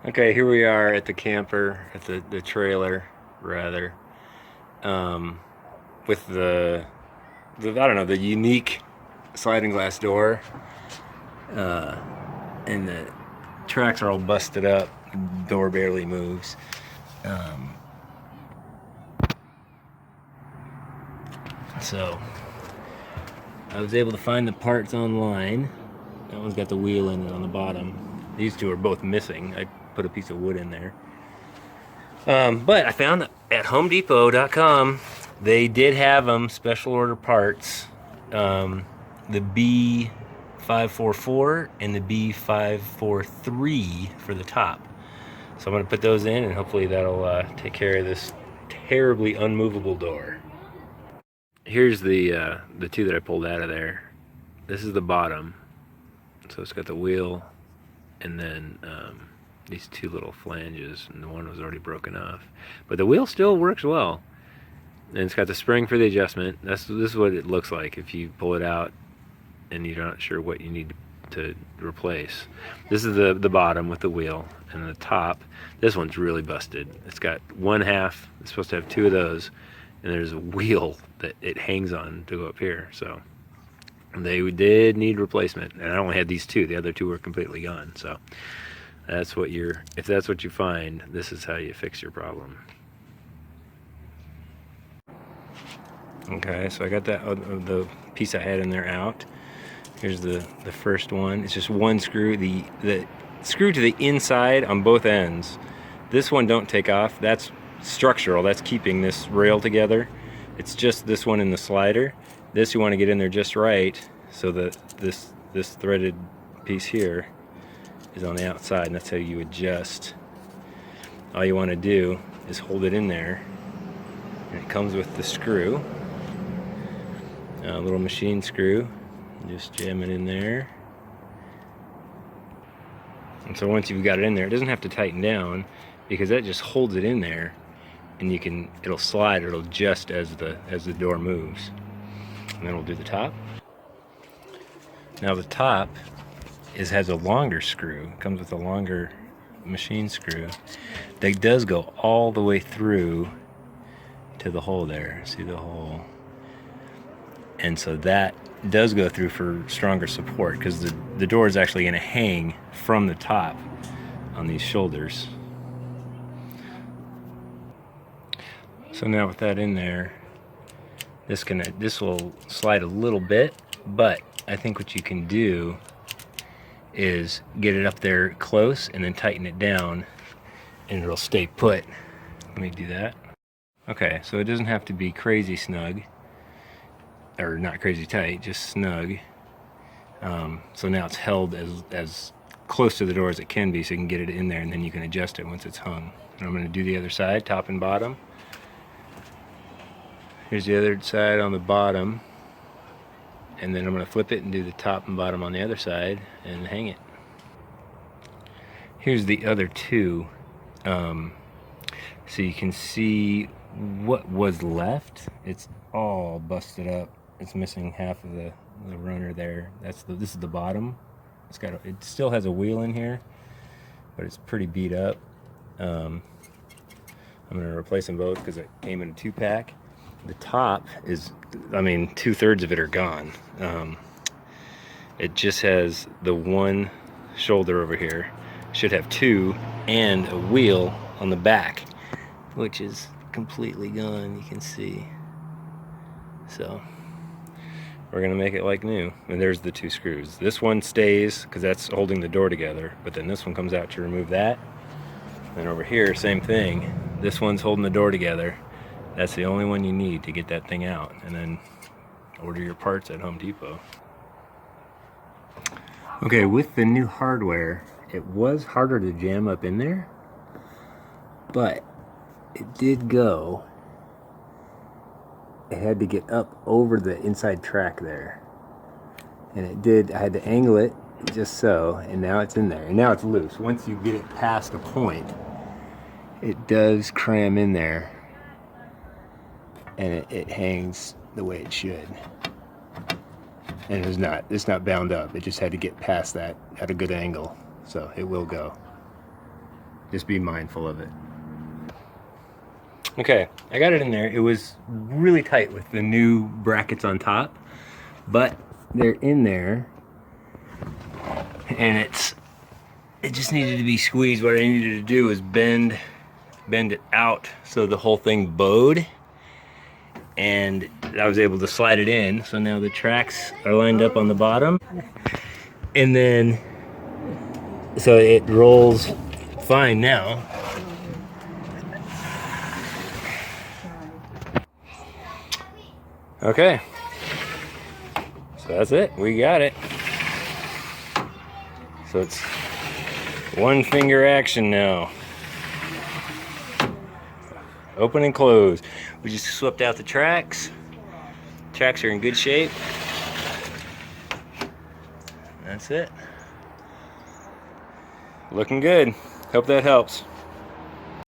Okay, here we are at the camper, at the trailer, rather, um, with the I don't know, the unique sliding glass door, and the tracks are all busted up. The door barely moves. Um, so I was able to find the parts online. That one's got the wheel in it on the bottom. These two are both missing. I put a piece of wood in there. But I found at HomeDepot.com they did have them special order parts. The B544 and the B543 for the top. So I'm going to put those in, and hopefully that'll take care of this terribly unmovable door. Here's the two that I pulled out of there. This is the bottom, so it's got the wheel, and then these two little flanges, and the one was already broken off. But the wheel still works well, and it's got the spring for the adjustment. This is what it looks like if you pull it out and you're not sure what you need to replace. This is the bottom with the wheel, and the top, this one's really busted. It's got one half, it's supposed to have two of those, and there's a wheel that it hangs on to go up here. So they did need replacement, and I only had these two. The other two were completely gone. So that's what if that's what you find, this is how you fix your problem. Okay, so I got that the piece I had in there out. Here's the first one. It's just one screw. The screw to the inside on both ends. This one don't take off. That's structural. That's keeping this rail together. It's just this one in the slider. This you want to get in there just right so that this threaded piece here is on the outside, and that's how you adjust. All you want to do is hold it in there, and it comes with the screw, a little machine screw. Just jam it in there. And so once you've got it in there, it doesn't have to tighten down, because that just holds it in there, and it'll slide, it'll adjust as the door moves. And then we'll do the top. Now the top has a longer screw. It comes with a longer machine screw that does go all the way through to the hole there. See the hole? And so that does go through for stronger support, because the door is actually going to hang from the top on these shoulders. So now with that in there, this will slide a little bit, but I think what you can do is get it up there close and then tighten it down, and it'll stay put. Let me do that. Okay, so it doesn't have to be crazy snug, or not crazy tight, just snug. So now it's held as close to the door as it can be, so you can get it in there, and then you can adjust it once it's hung. And I'm going to do the other side, top and bottom. Here's the other side on the bottom, and then I'm going to flip it and do the top and bottom on the other side and hang it. Here's the other two, so you can see what was left. It's all busted up. It's missing half of the runner there. This is the bottom. It still has a wheel in here, but it's pretty beat up. I'm going to replace them both because it came in a 2-pack. The top is, 2/3 of it are gone. It just has the one shoulder over here. Should have two, and a wheel on the back, which is completely gone, you can see. So we're gonna make it like new. And there's the two screws. This one stays because that's holding the door together, but then this one comes out to remove that. And over here, same thing. This one's holding the door together. That's the only one you need to get that thing out, and then order your parts at Home Depot. Okay, with the new hardware, it was harder to jam up in there, but it did go. It had to get up over the inside track there, and it did. I had to angle it just so, and now it's in there, and now it's loose. Once you get it past a point, it does cram in there, and it hangs the way it should. And it's not bound up. It just had to get past that at a good angle, so it will go. just be mindful of it. Okay, I got it in there. It was really tight with the new brackets on top, but they're in there, and it just needed to be squeezed. What I needed to do was bend it out so the whole thing bowed, and I was able to slide it in. So now the tracks are lined up on the bottom, and then so it rolls fine now. Okay, so that's it. We got it. So it's one finger action now. Open and close. We just swept out the tracks. Tracks are in good shape. That's it. Looking good. Hope that helps.